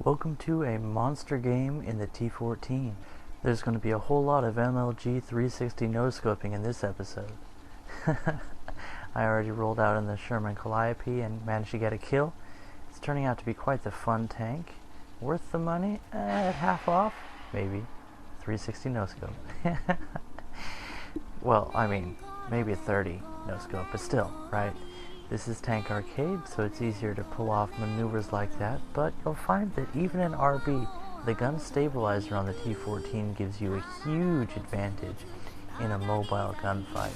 Welcome to a monster game in the T14. There's going to be a whole lot of MLG 360 no-scoping in this episode. I already rolled out in the Sherman Calliope and managed to get a kill. It's turning out to be quite the fun tank. Worth the money? Half off? Maybe. 360 no-scope. Well, I mean, maybe a 30 no-scope, but still, right? This is Tank Arcade, so it's easier to pull off maneuvers like that, but you'll find that even in RB, the gun stabilizer on the T14 gives you a huge advantage in a mobile gunfight.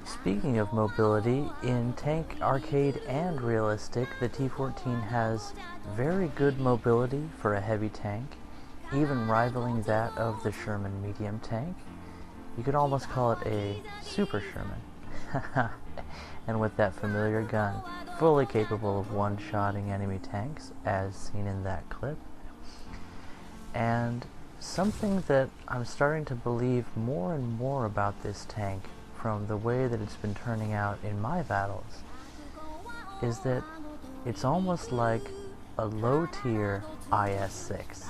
Speaking of mobility, in Tank Arcade and Realistic, the T14 has very good mobility for a heavy tank, even rivaling that of the Sherman medium tank. You could almost call it a Super Sherman. And with that familiar gun, fully capable of one-shotting enemy tanks, as seen in that clip. And something that I'm starting to believe more and more about this tank, from the way that it's been turning out in my battles, is that it's almost like a low-tier IS-6.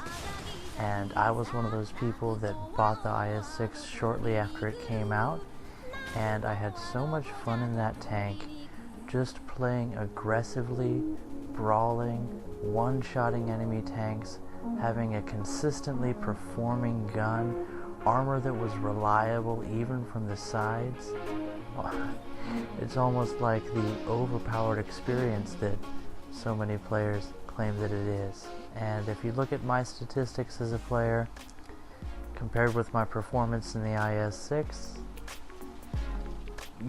And I was one of those people that bought the IS-6 shortly after it came out, and I had so much fun in that tank, just playing aggressively, brawling, one-shotting enemy tanks, having a consistently performing gun, armor that was reliable even from the sides. It's almost like the overpowered experience that so many players claim that it is. And if you look at my statistics as a player, compared with my performance in the IS-6,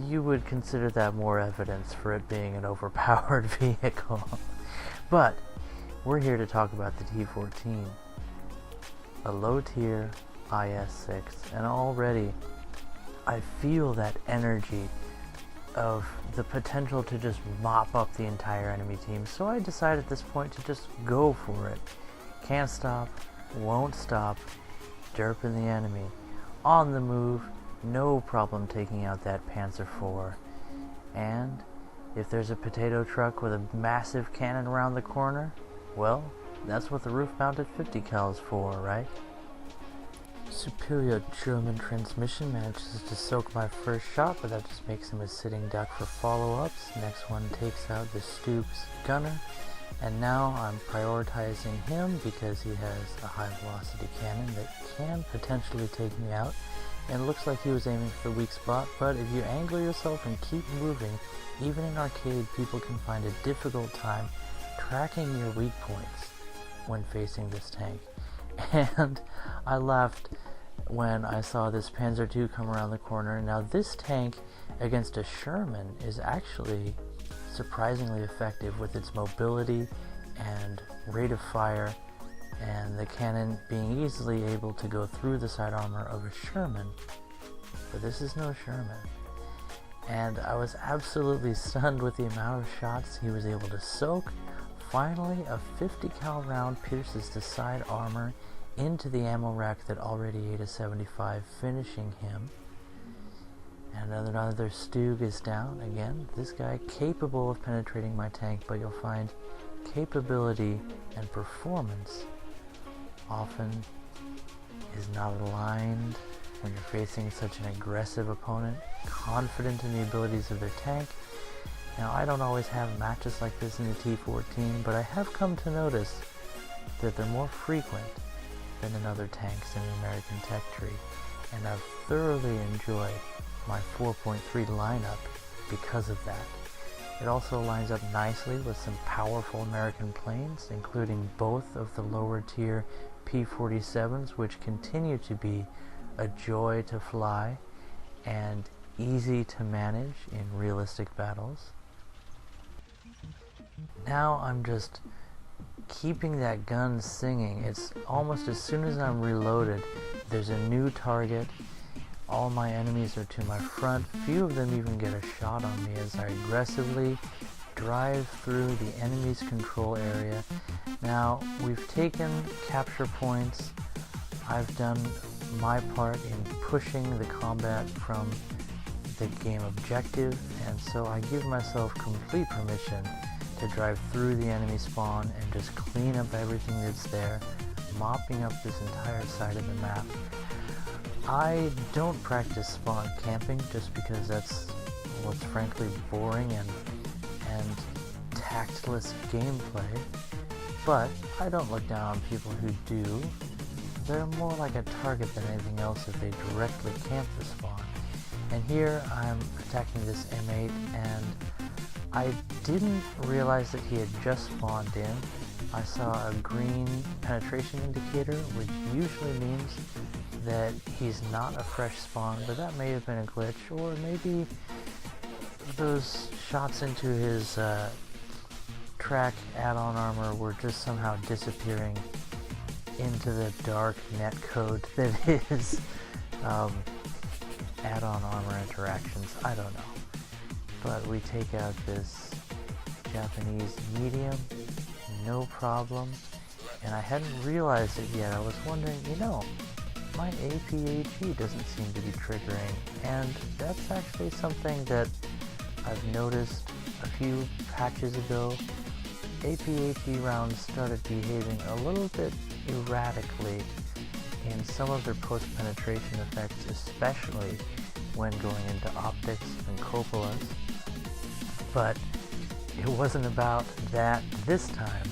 you would consider that more evidence for it being an overpowered vehicle. But we're here to talk about the T14, a low-tier IS-6, and already I feel that energy of the potential to just mop up the entire enemy team, so I decided at this point to just go for it. Can't stop, won't stop, derping the enemy, on the move, no problem taking out that Panzer IV. And if there's a potato truck with a massive cannon around the corner, well, that's what the roof-mounted 50 cal is for, right? Superior German transmission manages to soak my first shot, but that just makes him a sitting duck for follow-ups. Next one takes out the Stoops gunner, and now I'm prioritizing him because he has a high-velocity cannon that can potentially take me out. And it looks like he was aiming for the weak spot, but if you angle yourself and keep moving, even in arcade, people can find a difficult time tracking your weak points when facing this tank. And I laughed when I saw this Panzer II come around the corner. Now this tank against a Sherman is actually surprisingly effective with its mobility and rate of fire, and the cannon being easily able to go through the side armor of a Sherman. But this is no Sherman. And I was absolutely stunned with the amount of shots he was able to soak. Finally, a 50 cal round pierces the side armor into the ammo rack that already ate a 75, finishing him. And another Stug is down. Again, this guy capable of penetrating my tank, but you'll find capability and performance often is not aligned when you're facing such an aggressive opponent, confident in the abilities of their tank. Now, I don't always have matches like this in the T14, but I have come to notice that they're more frequent than in other tanks in the American tech tree, and I've thoroughly enjoyed my 4.3 lineup because of that. It also lines up nicely with some powerful American planes, including both of the lower tier P-47s, which continue to be a joy to fly and easy to manage in realistic battles. Now I'm just keeping that gun singing. It's almost as soon as I'm reloaded, there's a new target. All my enemies are to my front. Few of them even get a shot on me as I aggressively drive through the enemy's control area. Now, we've taken capture points. I've done my part in pushing the combat from the game objective, and so I give myself complete permission to drive through the enemy spawn and just clean up everything that's there, mopping up this entire side of the map. I don't practice spawn camping just because that's what's frankly boring and tactless gameplay, but I don't look down on people who do. They're more like a target than anything else if they directly camp the spawn. And here I'm attacking this M8, and I didn't realize that he had just spawned in. I saw a green penetration indicator, which usually means that he's not a fresh spawn, but that may have been a glitch, or maybe those shots into his track add-on armor were just somehow disappearing into the dark netcode that is add-on armor interactions. I don't know. But we take out this Japanese medium, no problem. And I hadn't realized it yet. I was wondering, my APHE doesn't seem to be triggering. And that's actually something that I've noticed a few patches ago. APHE rounds started behaving a little bit erratically in some of their post-penetration effects, especially when going into optics and cupolas. But it wasn't about that this time.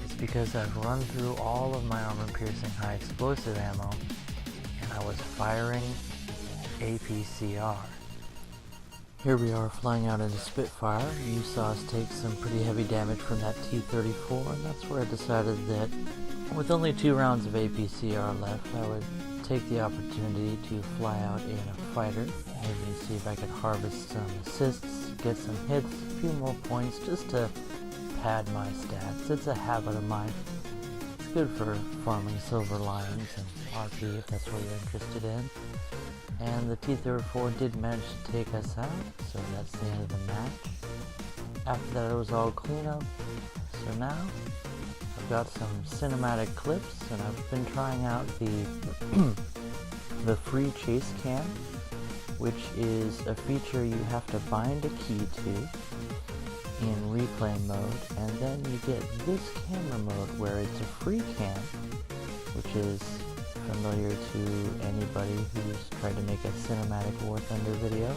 It's because I've run through all of my armor-piercing high explosive ammo, and I was firing APCR. Here we are flying out into Spitfire. You saw us take some pretty heavy damage from that T14, and that's where I decided that with only 2 rounds of APCR left, I would take the opportunity to fly out in a fighter, maybe see if I could harvest some assists, get some hits, a few more points, just to pad my stats. It's a habit of mine. It's good for farming silver lions and RP if that's what you're interested in. And the T14 did manage to take us out, so that's the end of the match. After that it was all cleanup, so now I've got some cinematic clips, and I've been trying out the free chase cam, which is a feature you have to bind a key to in replay mode, and then you get this camera mode where it's a free cam, which is familiar to anybody who's tried to make a cinematic War Thunder video.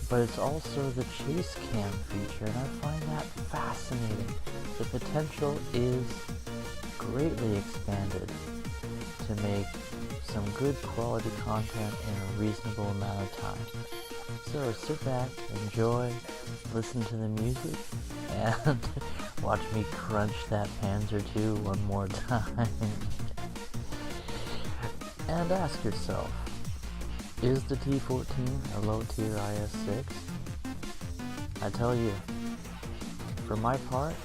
But it's also the chase cam feature, and I find that fascinating. The potential is greatly expanded to make some good quality content in a reasonable amount of time. So sit back, enjoy, listen to the music, and watch me crunch that Panzer II one more time. And ask yourself, is the T14 a low-tier IS-6? I tell you, for my part,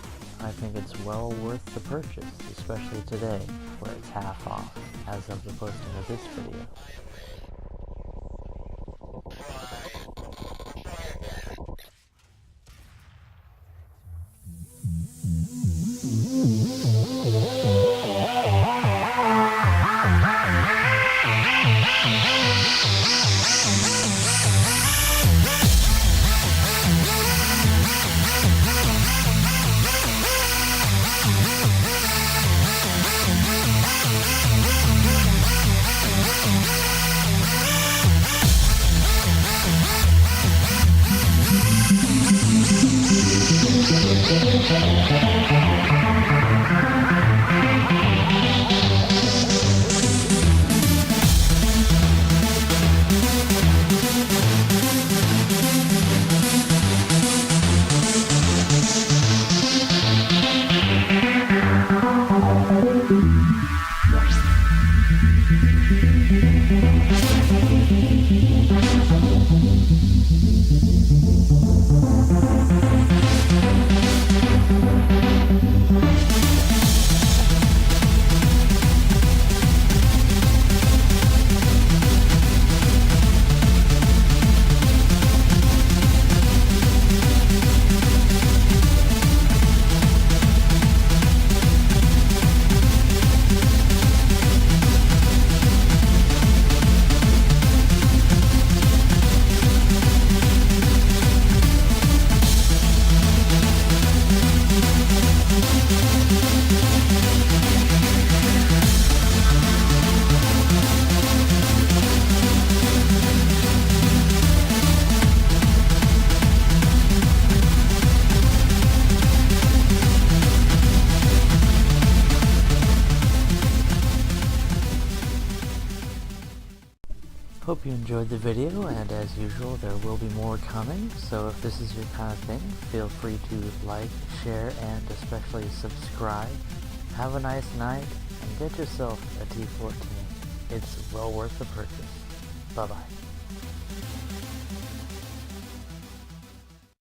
I think it's well worth the purchase, especially today, where it's half off, as of the posting of this video. Hope you enjoyed the video, and as usual there will be more coming, so if this is your kind of thing, feel free to like, share, and especially subscribe. Have a nice night, and get yourself a T14. It's well worth the purchase. Bye bye.